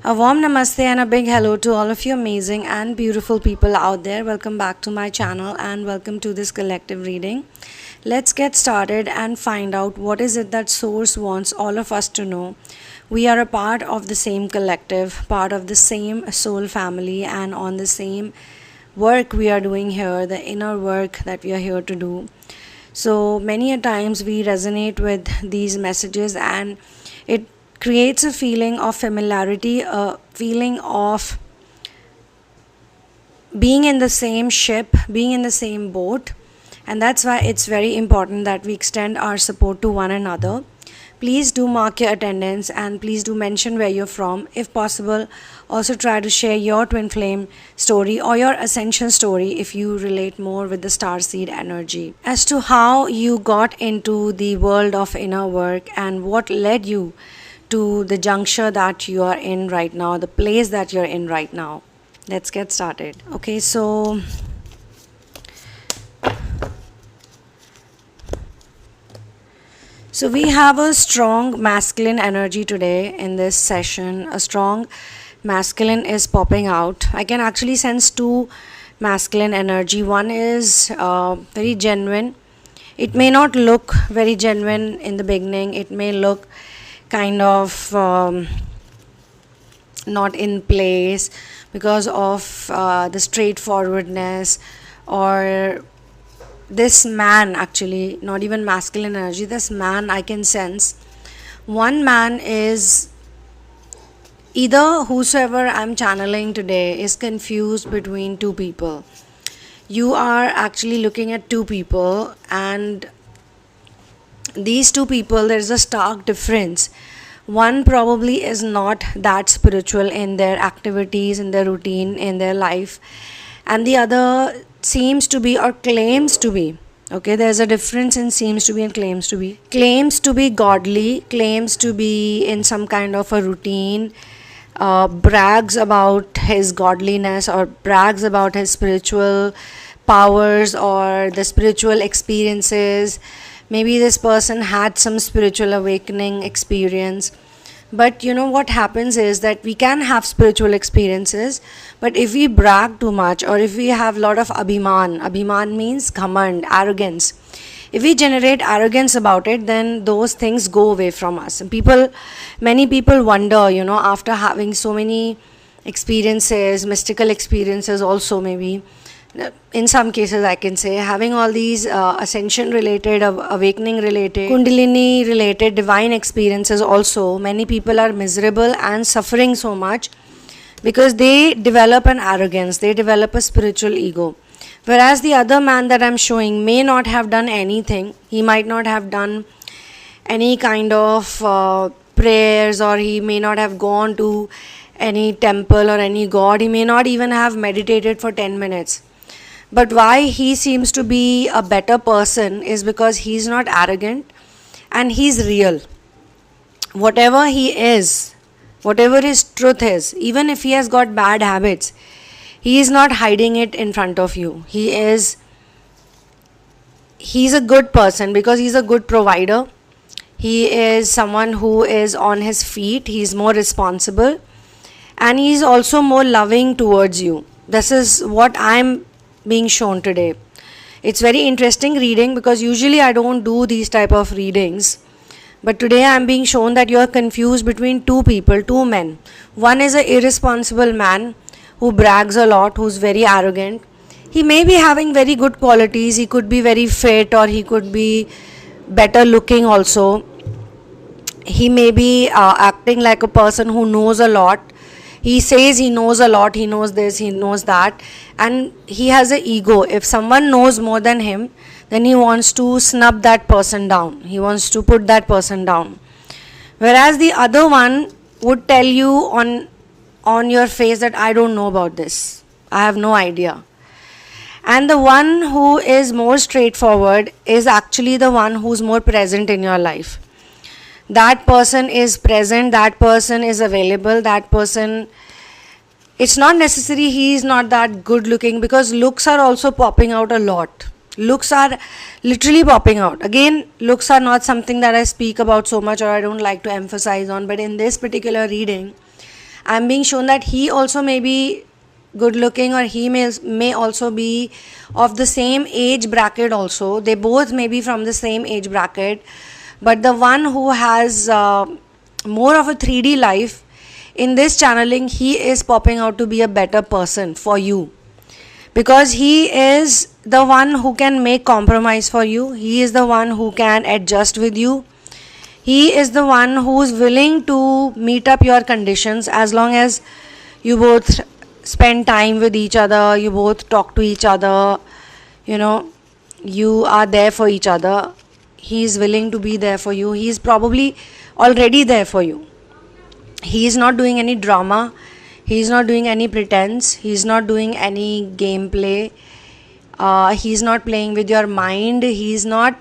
A warm namaste and a big hello to all of you amazing and beautiful people out there. Welcome back to my channel and welcome to this collective reading. Let's get started and find out what is it that Source wants all of us to know. We are a part of the same collective, part of the same soul family, and on the same work we are doing here, the inner work that we are here to do. So many a times we resonate with these messages and it creates a feeling of familiarity, a feeling of being in the same ship, being in the same boat, and that's why it's very important that we extend our support to one another. Please do mark your attendance and please do mention where you're from. If possible, also try to share your twin flame story or your ascension story if you relate more with the starseed energy. As to how you got into the world of inner work and what led you to the juncture that you are in right now, the place that you're in right now. Let's get started. Okay, so we have a strong masculine energy today in this session. A strong masculine is popping out. I can actually sense two masculine energy. One is very genuine. It may not look very genuine in the beginning. It may look kind of not in place because of the straightforwardness, or this man, actually not even masculine energy, this man I can sense. One man is either whosoever I'm channeling today is confused between two people. You are actually looking at two people, and these two people, there's a stark difference. One probably is not that spiritual in their activities, in their routine, in their life, and the other seems to be or claims to be. Okay, there's a difference in seems to be and claims to be. Claims to be godly, claims to be in some kind of a routine, brags about his godliness or brags about his spiritual powers or the spiritual experiences. Maybe this person had some spiritual awakening experience. But you know what happens is that we can have spiritual experiences, but if we brag too much or if we have a lot of abhiman means ghamand, arrogance. If we generate arrogance about it, then those things go away from us. And many people wonder, after having so many experiences, mystical experiences also, maybe in some cases I can say, having all these ascension related, awakening related, kundalini related divine experiences also, many people are miserable and suffering so much because they develop an arrogance, they develop a spiritual ego. Whereas the other man that I'm showing may not have done anything. He might not have done any kind of prayers, or he may not have gone to any temple or any god. He may not even have meditated for 10 minutes. But why he seems to be a better person is because he's not arrogant and he's real. Whatever he is, whatever his truth is, even if he has got bad habits, he is not hiding it in front of you. He's a good person because he's a good provider. He is someone who is on his feet. He's more responsible and he's also more loving towards you. This is what I'm being shown today. It's very interesting reading because usually I don't do these type of readings, but today I'm being shown that you are confused between two people, two men. One is an irresponsible man who brags a lot, who's very arrogant. He may be having very good qualities. He could be very fit, or he could be better looking also. He may be acting like a person who knows a lot. He says he knows a lot, he knows this, he knows that, and he has an ego. If someone knows more than him, then he wants to snub that person down. He wants to put that person down. Whereas the other one would tell you on your face that I don't know about this. I have no idea. And the one who is more straightforward is actually the one who's more present in your life. That person is present, that person is available, that person, it's not necessary he is not that good looking, because looks are also popping out a lot. Looks are literally popping out. Again, looks are not something that I speak about so much or I don't like to emphasize on, but in this particular reading, I'm being shown that he also may be good looking, or he may also be of the same age bracket also. They both may be from the same age bracket, but the one who has more of a 3D life, in this channeling he is popping out to be a better person for you, because he is the one who can make compromise for you. He is the one who can adjust with you. He is the one who is willing to meet up your conditions, as long as you both spend time with each other, you both talk to each other, you are there for each other. He is willing to be there for you. He is probably already there for you. He is not doing any drama. He is not doing any pretense. He is not doing any gameplay. He is not playing with your mind. He is not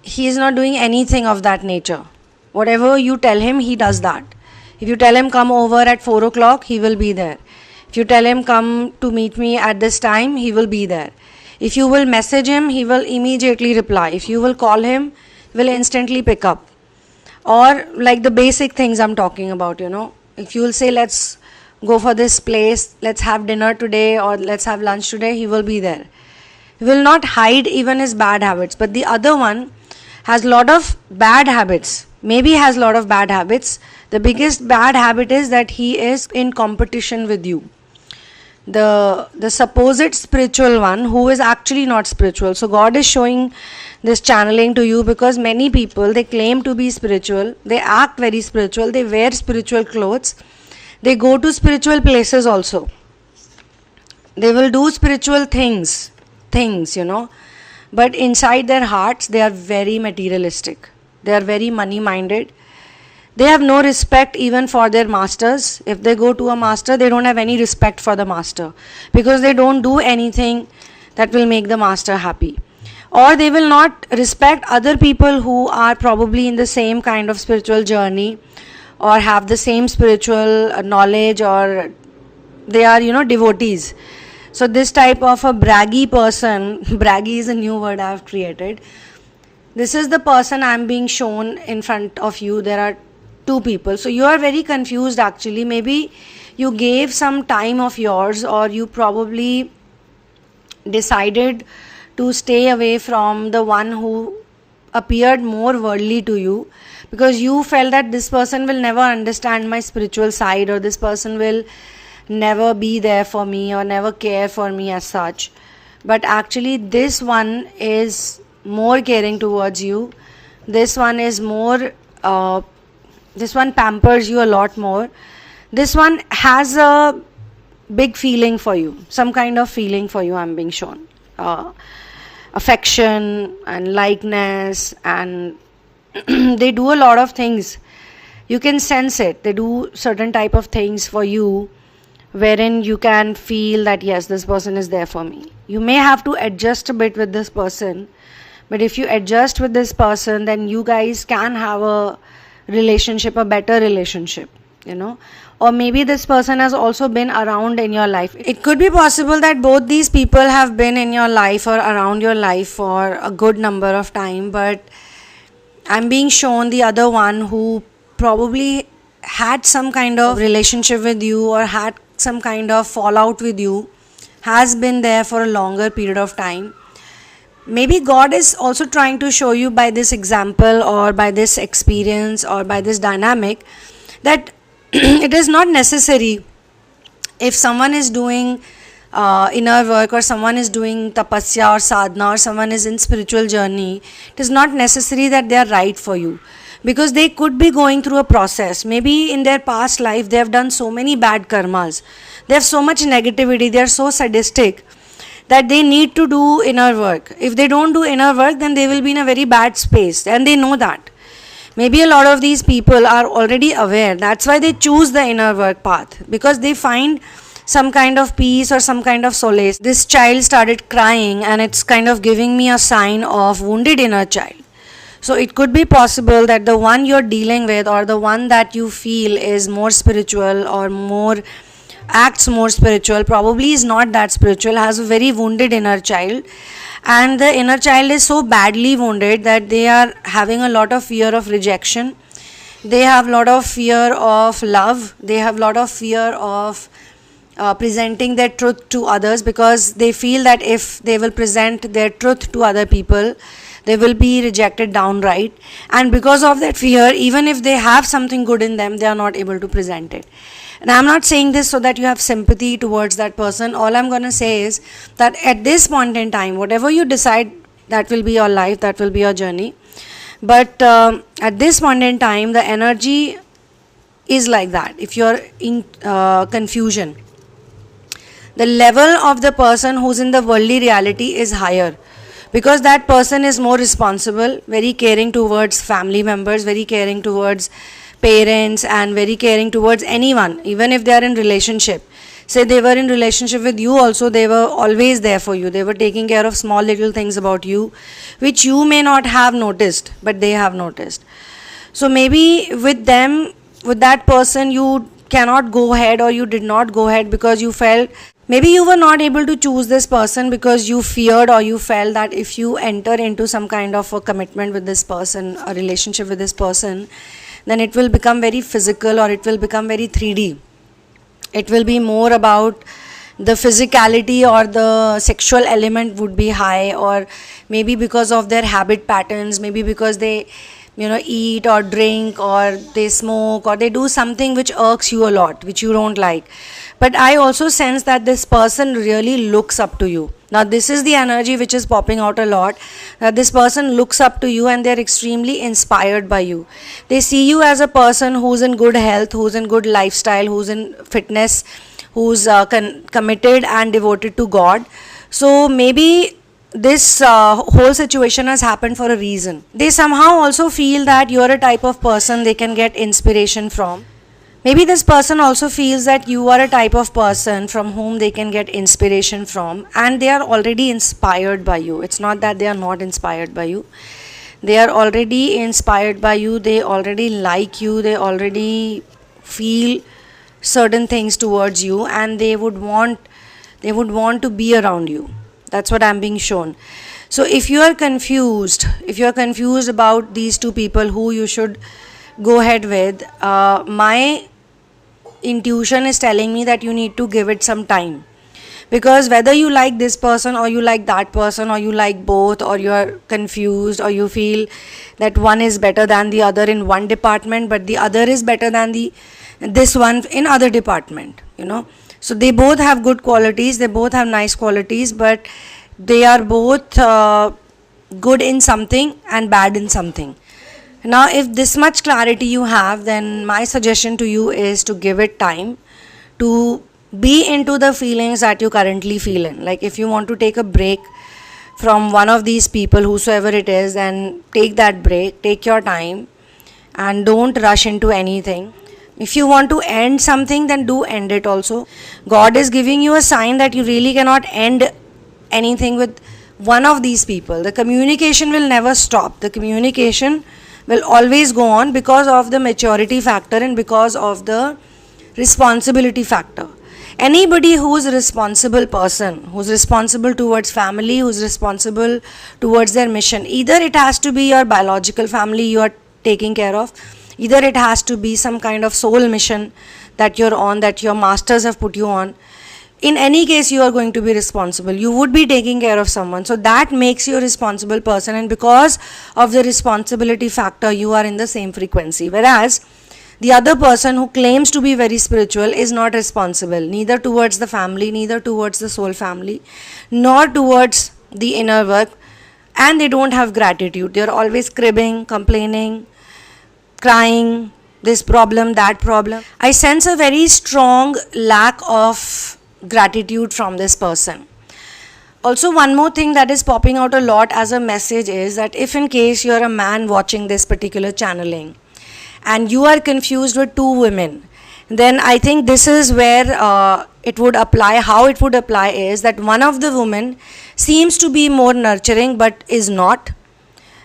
doing anything of that nature. Whatever you tell him, he does that. If you tell him come over at 4 o'clock, he will be there. If you tell him come to meet me at this time, he will be there. If you will message him, he will immediately reply. If you will call him, he will instantly pick up. Or like the basic things I'm talking about, if you will say let's go for this place, let's have dinner today, or let's have lunch today, he will be there. He will not hide even his bad habits. But the other one has a lot of bad habits. Maybe has a lot of bad habits. The biggest bad habit is that he is in competition with you. The supposed spiritual one, who is actually not spiritual. So God is showing this channeling to you, because many people, they claim to be spiritual, they act very spiritual, they wear spiritual clothes, they go to spiritual places also, they will do spiritual things, but inside their hearts they are very materialistic, they are very money minded. They have no respect even for their masters. If they go to a master, they don't have any respect for the master, because they don't do anything that will make the master happy. Or they will not respect other people who are probably in the same kind of spiritual journey, or have the same spiritual knowledge, or they are devotees. So this type of a braggy person, braggy is a new word I have created. This is the person I am being shown in front of you. There are two people. So you are very confused actually. Maybe you gave some time of yours, or you probably decided to stay away from the one who appeared more worldly to you, because you felt that this person will never understand my spiritual side, or this person will never be there for me, or never care for me as such. But actually this one is more caring towards you. This one is more this one pampers you a lot more. This one has a big feeling for you, some kind of feeling for you I'm being shown. Affection and likeness, and they do a lot of things. You can sense it. They do certain type of things for you, wherein you can feel that yes, this person is there for me. You may have to adjust a bit with this person, but if you adjust with this person, then you guys can have a relationship, a better relationship, or maybe this person has also been around in your life. It could be possible that both these people have been in your life or around your life for a good number of time, but I'm being shown the other one who probably had some kind of relationship with you, or had some kind of fallout with you, has been there for a longer period of time. Maybe God is also trying to show you by this example, or by this experience, or by this dynamic, that it is not necessary. If someone is doing inner work, or someone is doing tapasya or sadhana, or someone is in spiritual journey, it is not necessary that they are right for you, because they could be going through a process. Maybe in their past life they have done so many bad karmas, they have so much negativity, they are so sadistic that they need to do inner work. If they don't do inner work, then they will be in a very bad space, and they know that. Maybe a lot of these people are already aware. That's why they choose the inner work path, because they find some kind of peace or some kind of solace. This child started crying, and it's kind of giving me a sign of wounded inner child. So it could be possible that the one you're dealing with, or the one that you feel is more spiritual, or more acts more spiritual, probably is not that spiritual, has a very wounded inner child, and the inner child is so badly wounded that they are having a lot of fear of rejection. They have a lot of fear of love. They have a lot of fear of presenting their truth to others, because they feel that if they will present their truth to other people, they will be rejected downright. And because of that fear, even if they have something good in them, they are not able to present it. And I'm not saying this so that you have sympathy towards that person. All I'm going to say is that at this point in time, whatever you decide, that will be your life, that will be your journey. But at this point in time, the energy is like that. If you're in confusion, the level of the person who's in the worldly reality is higher, because that person is more responsible, very caring towards family members, very caring towards parents, and very caring towards anyone, even if they are in relationship. Say they were in relationship with you also, they were always there for you. They were taking care of small little things about you, which you may not have noticed, but they have noticed. So maybe with them, with that person, you cannot go ahead, or you did not go ahead because you felt, maybe you were not able to choose this person because you feared, or you felt that if you enter into some kind of a commitment with this person, a relationship with this person, then it will become very physical, or it will become very 3D. It will be more about the physicality, or the sexual element would be high, or maybe because of their habit patterns, maybe because they eat or drink, or they smoke, or they do something which irks you a lot, which you don't like. But I also sense that this person really looks up to you. Now this is the energy which is popping out a lot, that this person looks up to you and they're extremely inspired by you. They see you as a person who's in good health, who's in good lifestyle, who's in fitness, who's committed and devoted to God. So maybe this whole situation has happened for a reason. They somehow also feel that you're a type of person they can get inspiration from. Maybe this person also feels that you are a type of person from whom they can get inspiration from, and they are already inspired by you. It's not that they are not inspired by you. They are already inspired by you. They already like you. They already feel certain things towards you, and they would want to be around you. That's what I'm being shown. So if you are confused, about these two people who you should go ahead with, my intuition is telling me that you need to give it some time, because whether you like this person, or you like that person, or you like both, or you are confused, or you feel that one is better than the other in one department, but the other is better than this one in other department, so they both have good qualities, they both have nice qualities, but they are both good in something and bad in something. Now if this much clarity you have, then my suggestion to you is to give it time to be into the feelings that you currently feel in. Like if you want to take a break from one of these people, whosoever it is, then take that break, take your time, and don't rush into anything. If you want to end something, then do end it also. God is giving you a sign that you really cannot end anything with one of these people. The communication will never stop. The communication will always go on, because of the maturity factor and because of the responsibility factor. Anybody who's a responsible person, who's responsible towards family, who's responsible towards their mission, either it has to be your biological family you are taking care of, either it has to be some kind of soul mission that you're on, that your masters have put you on. In any case, you are going to be responsible. You would be taking care of someone. So that makes you a responsible person, and because of the responsibility factor, you are in the same frequency. Whereas the other person who claims to be very spiritual is not responsible, neither towards the family, neither towards the soul family, nor towards the inner work, and they don't have gratitude. They are always cribbing, complaining, crying, this problem, that problem. I sense a very strong lack of gratitude from this person. Also, one more thing that is popping out a lot as a message is that if in case you are a man watching this particular channeling and you are confused with two women, then I think this is where it would apply. How it would apply is that one of the women seems to be more nurturing but is not,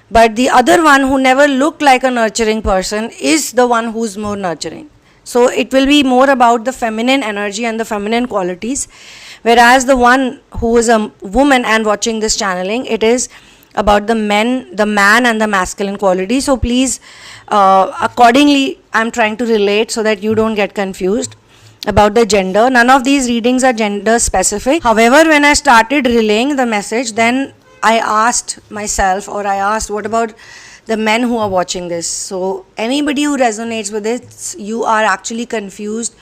but the other one who never looked like a nurturing person is the one who's more nurturing. So it will be more about the feminine energy and the feminine qualities, whereas the one who is a woman and watching this channeling, it is about the man and the masculine quality. So please, accordingly, I'm trying to relate so that you don't get confused about the gender. None of these readings are gender specific. However, when I started relaying the message, then I asked myself, or I asked, what about the men who are watching this? So anybody who resonates with this, you are actually confused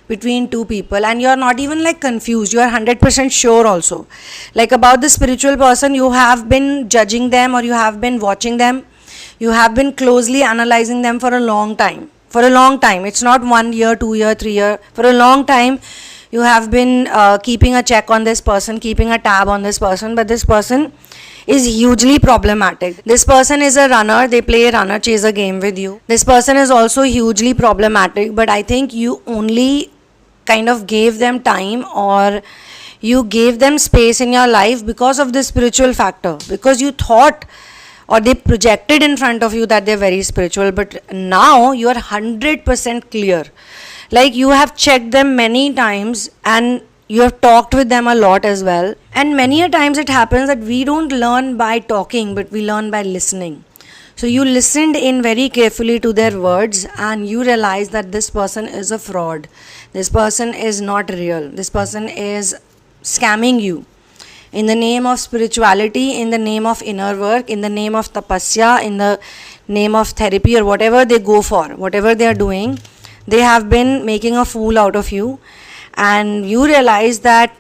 between two people, and you're not even like confused, you are 100% sure also, like about the spiritual person. You have been judging them, or you have been watching them, you have been closely analyzing them for a long time. It's not 1 year, 2 year, 3 year. For a long time you have been keeping a check on this person, keeping a tab on this person, but this person is hugely problematic. This person is a runner, they play a runner chaser game with you. This person is also hugely problematic, but I think you only kind of gave them time, or you gave them space in your life because of the spiritual factor, because you thought, or they projected in front of you that they're very spiritual. But now you are 100% clear, like you have checked them many times, and you have talked with them a lot as well. And many a times it happens that we don't learn by talking, but we learn by listening. So you listened in very carefully to their words, and you realize that this person is a fraud. This person is not real. This person is scamming you. In the name of spirituality, in the name of inner work, in the name of tapasya, in the name of therapy, or whatever they go for, whatever they are doing, they have been making a fool out of you. And you realize that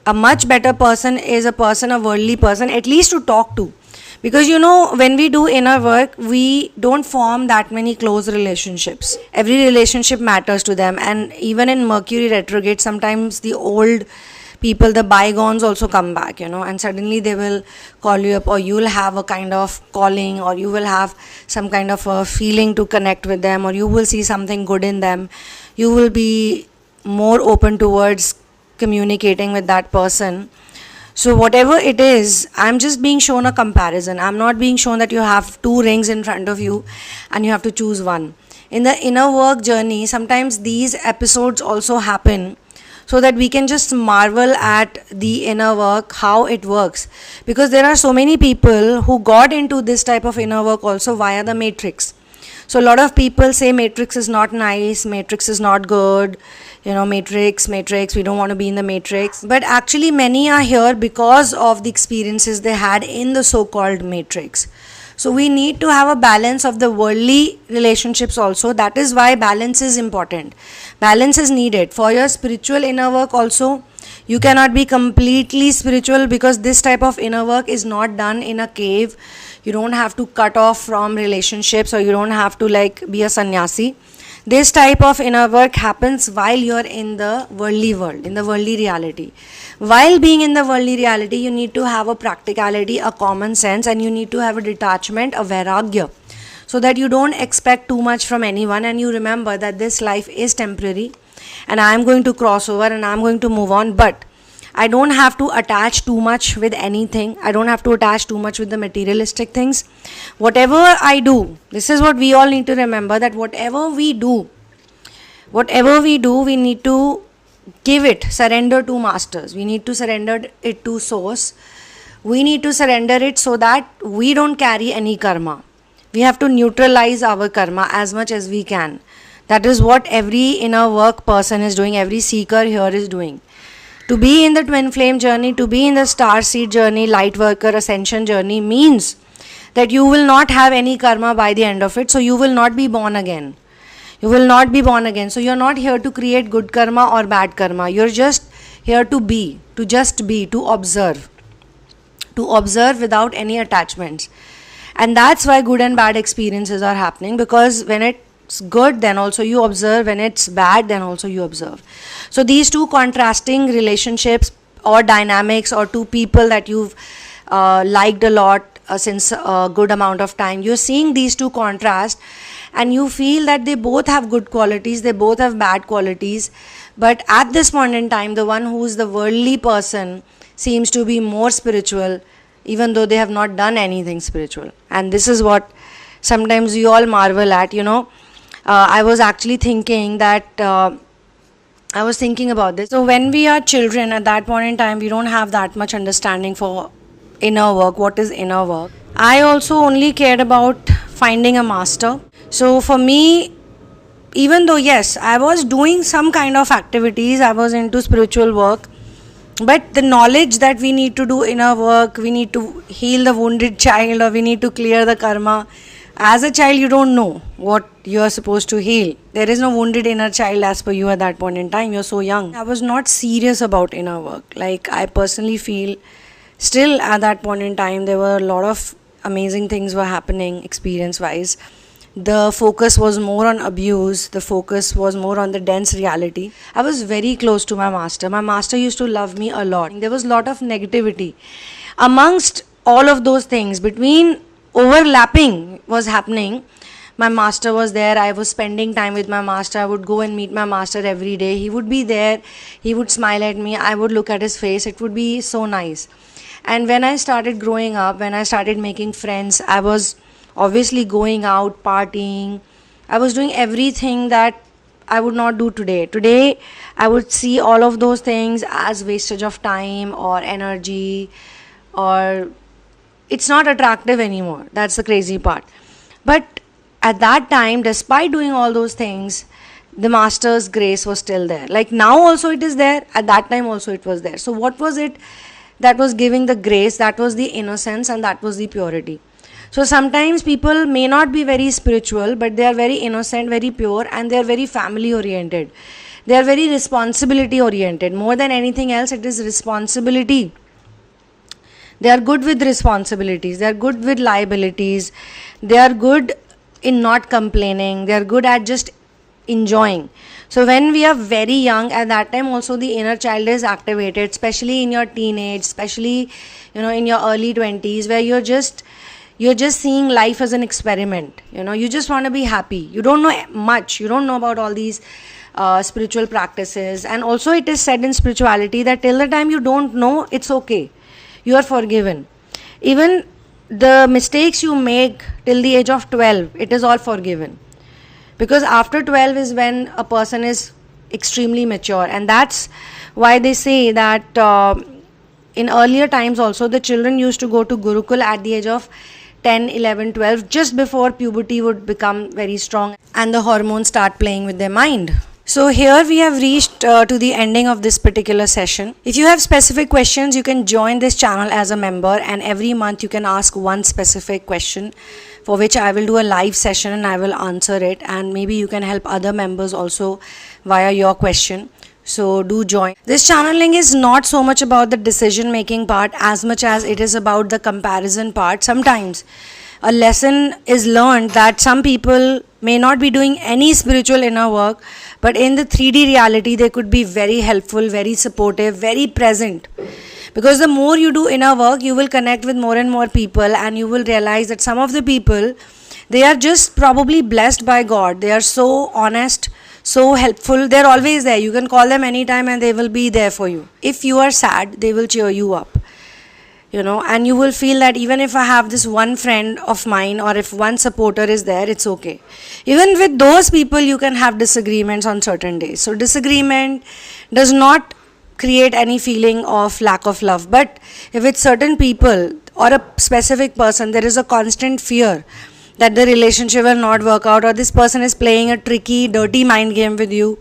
a much better person is a worldly person, at least to talk to. Because when we do inner work, we don't form that many close relationships. Every relationship matters to them. And even in Mercury retrograde, sometimes the old people, the bygones also come back, and suddenly they will call you up, or you will have a kind of calling, or you will have some kind of a feeling to connect with them, or you will see something good in them. You will be more open towards communicating with that person. So whatever it is, I'm just being shown a comparison. I'm not being shown that you have 2 rings in front of you and you have to choose one. In the inner work journey, sometimes these episodes also happen so that we can just marvel at the inner work, how it works. Because there are so many people who got into this type of inner work also via the matrix. So a lot of people say matrix is not nice, matrix is not good, matrix, we don't want to be in the matrix. But actually many are here because of the experiences they had in the so-called matrix. So we need to have a balance of the worldly relationships also. That is why balance is important. Balance is needed. For your spiritual inner work also, you cannot be completely spiritual, because this type of inner work is not done in a cave. You don't have to cut off from relationships, or you don't have to be a sannyasi. This type of inner work happens while you are in the worldly world, in the worldly reality. While being in the worldly reality, you need to have a practicality, a common sense, and you need to have a detachment, a vairagya, so that you don't expect too much from anyone, and you remember that this life is temporary and I am going to cross over and I am going to move on. But I don't have to attach too much with anything. I don't have to attach too much with the materialistic things. Whatever I do, this is what we all need to remember, that whatever we do, we need to give it, surrender to masters. We need to surrender it to source. We need to surrender it so that we don't carry any karma. We have to neutralize our karma as much as we can. That is what every inner work person is doing, every seeker here is doing. To be in the twin flame journey, to be in the star seed journey, light worker ascension journey means that you will not have any karma by the end of it. So you will not be born again. So you're not here to create good karma or bad karma. You're just here to be, to observe without any attachments. And that's why good and bad experiences are happening, because when it's good, then also you observe. When it's bad, then also you observe. So these two contrasting relationships or dynamics, or two people that you've liked a lot since a good amount of time, you're seeing these two contrast, and you feel that they both have good qualities, they both have bad qualities. But at this point in time, the one who's the worldly person seems to be more spiritual, even though they have not done anything spiritual. And this is what sometimes you all marvel at. I was actually thinking that I was thinking about this. So when we are children, at that point in time, we don't have that much understanding for inner work, what is inner work. I also only cared about finding a master. So for me, even though yes, I was doing some kind of activities, I was into spiritual work, but the knowledge that we need to do inner work, we need to heal the wounded child, or we need to clear the karma. As a child, you don't know what you are supposed to heal. There is no wounded inner child as per you at that point in time. You're so young. I was not serious about inner work. Like, I personally feel still at that point in time, there were a lot of amazing things were happening experience wise. The focus was more on abuse, the focus was more on the dense reality. I was very close to my master. My master used to love me a lot. There was a lot of negativity amongst all of those things. Between overlapping was happening, my master was there. I was spending time with my master. I would go and meet my master every day. He would be there, he would smile at me, I would look at his face. It would be so nice. And when I started growing up, when I started making friends, I was obviously going out, partying. I was doing everything that I would not do today. Today, I would see all of those things as wastage of time or energy, or it's not attractive anymore. That's the crazy part. But at that time, despite doing all those things, the master's grace was still there. Like now also it is there, at that time also it was there. So what was it that was giving the grace? That was the innocence and that was the purity. So sometimes people may not be very spiritual, but they are very innocent, very pure, and they are very family oriented. They are very responsibility oriented. More than anything else, it is responsibility. They are good with responsibilities. They are good with liabilities. They are good in not complaining. They are good at just enjoying. So when we are very young, at that time also the inner child is activated, especially in your teenage, especially in your early 20s, where you're just seeing life as an experiment. You just want to be happy. You don't know much. You don't know about all these spiritual practices. And also it is said in spirituality that till the time you don't know, it's okay. You are forgiven. Even the mistakes you make till the age of 12, it is all forgiven. Because after 12 is when a person is extremely mature. And that's why they say that in earlier times also the children used to go to Gurukul at the age of 10, 11, 12, just before puberty would become very strong and the hormones start playing with their mind. So here we have reached to the ending of this particular session. If you have specific questions, you can join this channel as a member, and every month you can ask one specific question for which I will do a live session and I will answer it, and maybe you can help other members also via your question. So do join. This channeling is not so much about the decision making part as much as it is about the comparison part. Sometimes a lesson is learned that some people may not be doing any spiritual inner work, but in the 3D reality they could be very helpful, very supportive, very present. Because the more you do inner work, you will connect with more and more people, and you will realize that some of the people, they are just probably blessed by God. They are so honest, so helpful. They're always there. You can call them anytime and they will be there for you. If you are sad, they will cheer you up. And you will feel that even if I have this one friend of mine, or if one supporter is there, it's okay. Even with those people, you can have disagreements on certain days. So disagreement does not create any feeling of lack of love. But if it's certain people or a specific person, there is a constant fear that the relationship will not work out, or this person is playing a tricky, dirty mind game with you,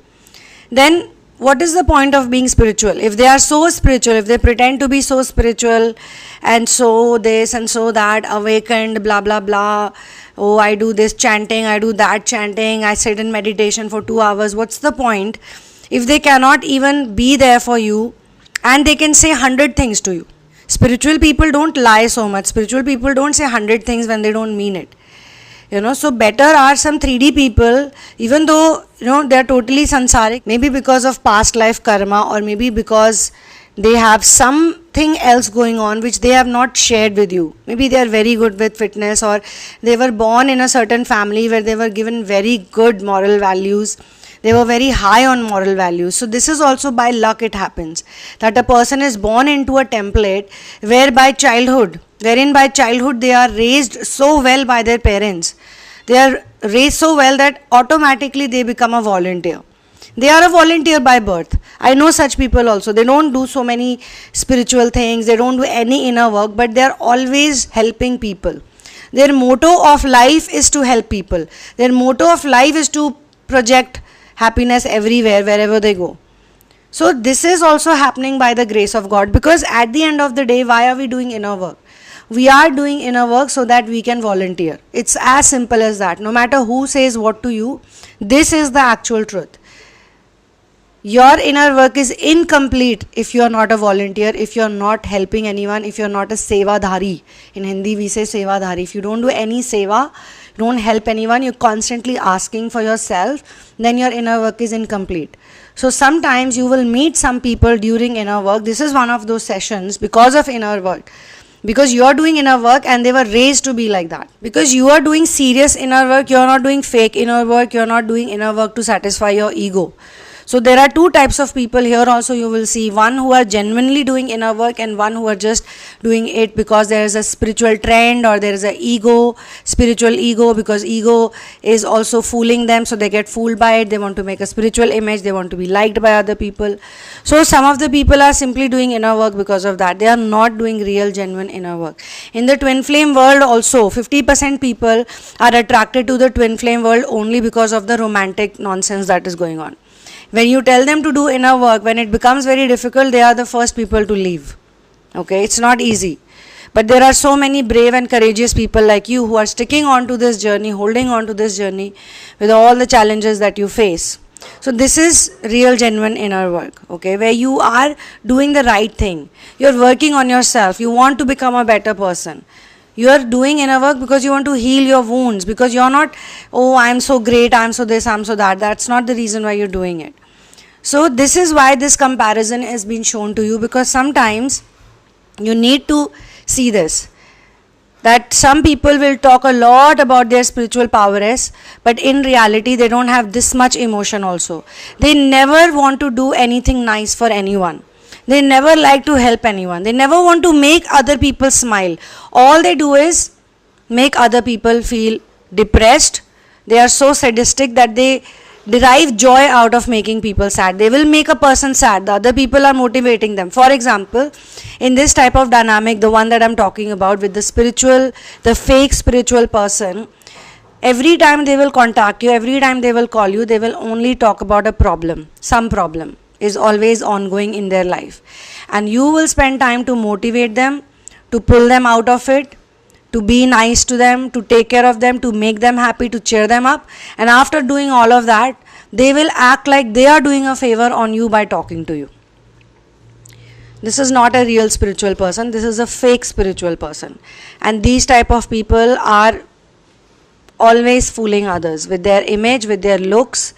then what is the point of being spiritual? If they are so spiritual, if they pretend to be so spiritual and so this and so that, awakened, blah blah blah, oh I do this chanting, I do that chanting, I sit in meditation for 2 hours, what's the point if they cannot even be there for you and they can say 100 things to you? Spiritual people don't lie so much. Spiritual people don't say 100 things when they don't mean it. So better are some 3D people, even though they are totally sansaric, maybe because of past life karma, or maybe because they have something else going on which they have not shared with you. Maybe they are very good with fitness, or they were born in a certain family where they were given very good moral values. They were very high on moral values. So this is also by luck it happens, that a person is born into a template wherein by childhood they are raised so well by their parents. They are raised so well that automatically they become a volunteer. They are a volunteer by birth. I know such people also. They don't do so many spiritual things, they don't do any inner work, but they are always helping people. Their motto of life is to help people. Their motto of life is to project happiness everywhere, wherever they go. So this is also happening by the grace of God, because at the end of the day, why are we doing inner work? We are doing inner work so that we can volunteer. It's as simple as that. No matter who says what to you, this is the actual truth. Your inner work is incomplete if you are not a volunteer, if you are not helping anyone, if you are not a seva dhari. In Hindi we say seva dhari. If you don't do any seva, don't help anyone, you're constantly asking for yourself, then your inner work is incomplete. So sometimes you will meet some people during inner work. This is one of those sessions because of inner work. Because you are doing inner work and they were raised to be like that. Because you are doing serious inner work, you are not doing fake inner work, you are not doing inner work to satisfy your ego. So there are two types of people here also. You will see one who are genuinely doing inner work and one who are just doing it because there is a spiritual trend or there is a ego, spiritual ego, because ego is also fooling them, so they get fooled by it. They want to make a spiritual image, they want to be liked by other people. So some of the people are simply doing inner work because of that. They are not doing real genuine inner work. In the twin flame world also, 50% people are attracted to the twin flame world only because of the romantic nonsense that is going on. When you tell them to do inner work, when it becomes very difficult, they are the first people to leave. Okay, it's not easy. But there are so many brave and courageous people like you who are sticking on to this journey, holding on to this journey with all the challenges that you face. So this is real genuine inner work, okay, where you are doing the right thing. You're working on yourself. You want to become a better person. You are doing inner work because you want to heal your wounds, because you're not, oh, I'm so great, I'm so this, I'm so that. That's not the reason why you're doing it. So this is why this comparison has been shown to you, because sometimes you need to see this, that some people will talk a lot about their spiritual prowess, but in reality they don't have this much emotion also. They never want to do anything nice for anyone. They never like to help anyone. They never want to make other people smile. All they do is make other people feel depressed. They are so sadistic that they derive joy out of making people sad. They will make a person sad. The other people are motivating them. For example, in this type of dynamic, the one that I'm talking about with the spiritual, the fake spiritual person, every time they will contact you, every time they will call you, they will only talk about a problem. Some problem is always ongoing in their life. And you will spend time to motivate them, to pull them out of it, to be nice to them, to take care of them, to make them happy, to cheer them up. And after doing all of that, they will act like they are doing a favor on you by talking to you. This is not a real spiritual person. This is a fake spiritual person. And these type of people are always fooling others with their image, with their looks,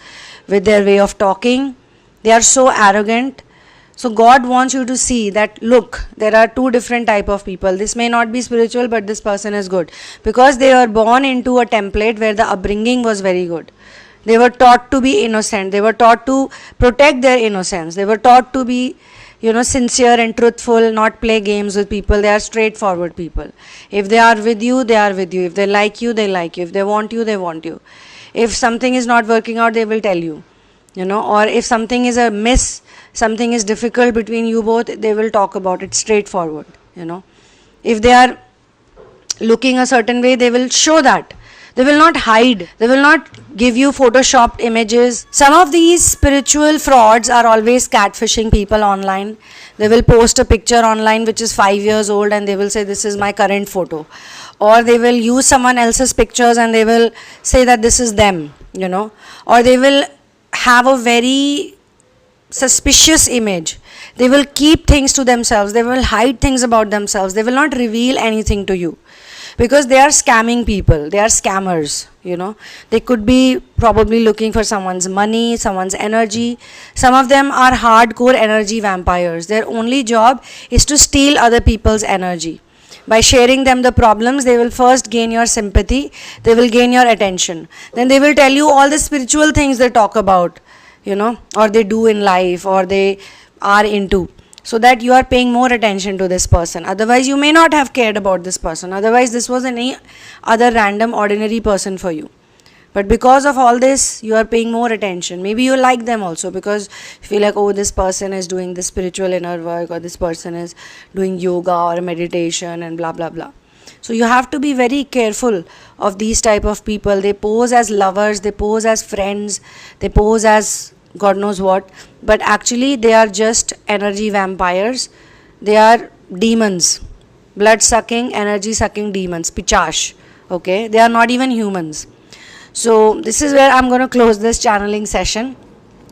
with their way of talking. They are so arrogant. So God wants you to see that, look, there are two different type of people. This may not be spiritual, but this person is good. Because they were born into a template where the upbringing was very good. They were taught to be innocent. They were taught to protect their innocence. They were taught to be, sincere and truthful, not play games with people. They are straightforward people. If they are with you, they are with you. If they like you, they like you. If they want you, they want you. If something is not working out, they will tell you. Or if something is a miss, something is difficult between you both, they will talk about it straightforward. If they are looking a certain way, they will show that. They will not hide. They will not give you photoshopped images. Some of these spiritual frauds are always catfishing people online. They will post a picture online which is 5 years old and they will say, this is my current photo. Or they will use someone else's pictures and they will say that this is them, Or they will have a very suspicious image. They will keep things to themselves. They will hide things about themselves. They will not reveal anything to you. Because they are scamming people. They are scammers, They could be probably looking for someone's money, someone's energy. Some of them are hardcore energy vampires. Their only job is to steal other people's energy. By sharing them the problems, they will first gain your sympathy. They will gain your attention. Then they will tell you all the spiritual things they talk about, or they do in life, or they are into, so that you are paying more attention to this person. Otherwise, you may not have cared about this person. Otherwise, this was any other random, ordinary person for you. But because of all this, you are paying more attention. Maybe you like them also because you feel like, oh, this person is doing this spiritual inner work, or this person is doing yoga or meditation and blah blah blah. So you have to be very careful of these type of people. They pose as lovers, they pose as friends, they pose as God knows what, but actually they are just energy vampires. They are demons, blood sucking, energy sucking demons, pichash. Okay, they are not even humans. So this is where I'm going to close this channeling session.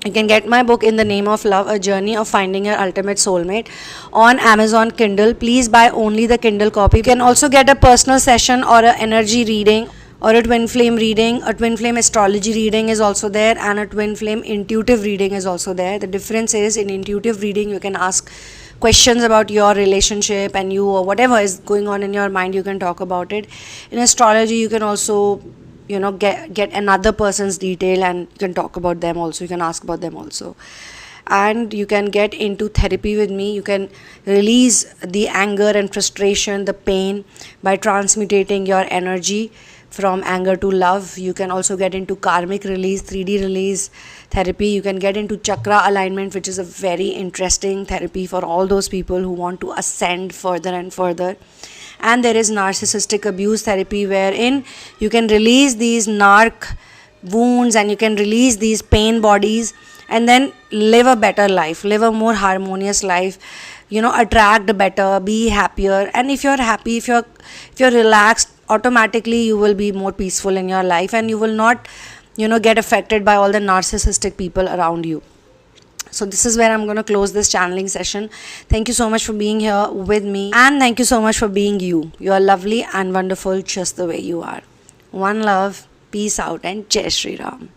You can get my book In the Name of Love, A Journey of Finding Your Ultimate Soulmate on Amazon Kindle. Please buy only the Kindle copy. You can also get a personal session or an energy reading or a twin flame reading. A twin flame astrology reading is also there, and a twin flame intuitive reading is also there. The difference is, in intuitive reading you can ask questions about your relationship and you, or whatever is going on in your mind, you can talk about it. In astrology you can also get another person's detail and you can talk about them also, you can ask about them also. And you can get into therapy with me. You can release the anger and frustration, the pain, by transmutating your energy from anger to love. You can also get into karmic release, 3D release therapy. You can get into chakra alignment, which is a very interesting therapy for all those people who want to ascend further and further. And there is narcissistic abuse therapy, wherein you can release these narc wounds and you can release these pain bodies and then live a better life, live a more harmonious life, attract better, be happier. And if you're happy, if you're relaxed, automatically you will be more peaceful in your life, and you will not get affected by all the narcissistic people around you. So this is where I'm going to close this channeling session. Thank you so much for being here with me, and thank you so much for being you. You are lovely and wonderful just the way you are. One love, peace out, and Jai Shri Ram.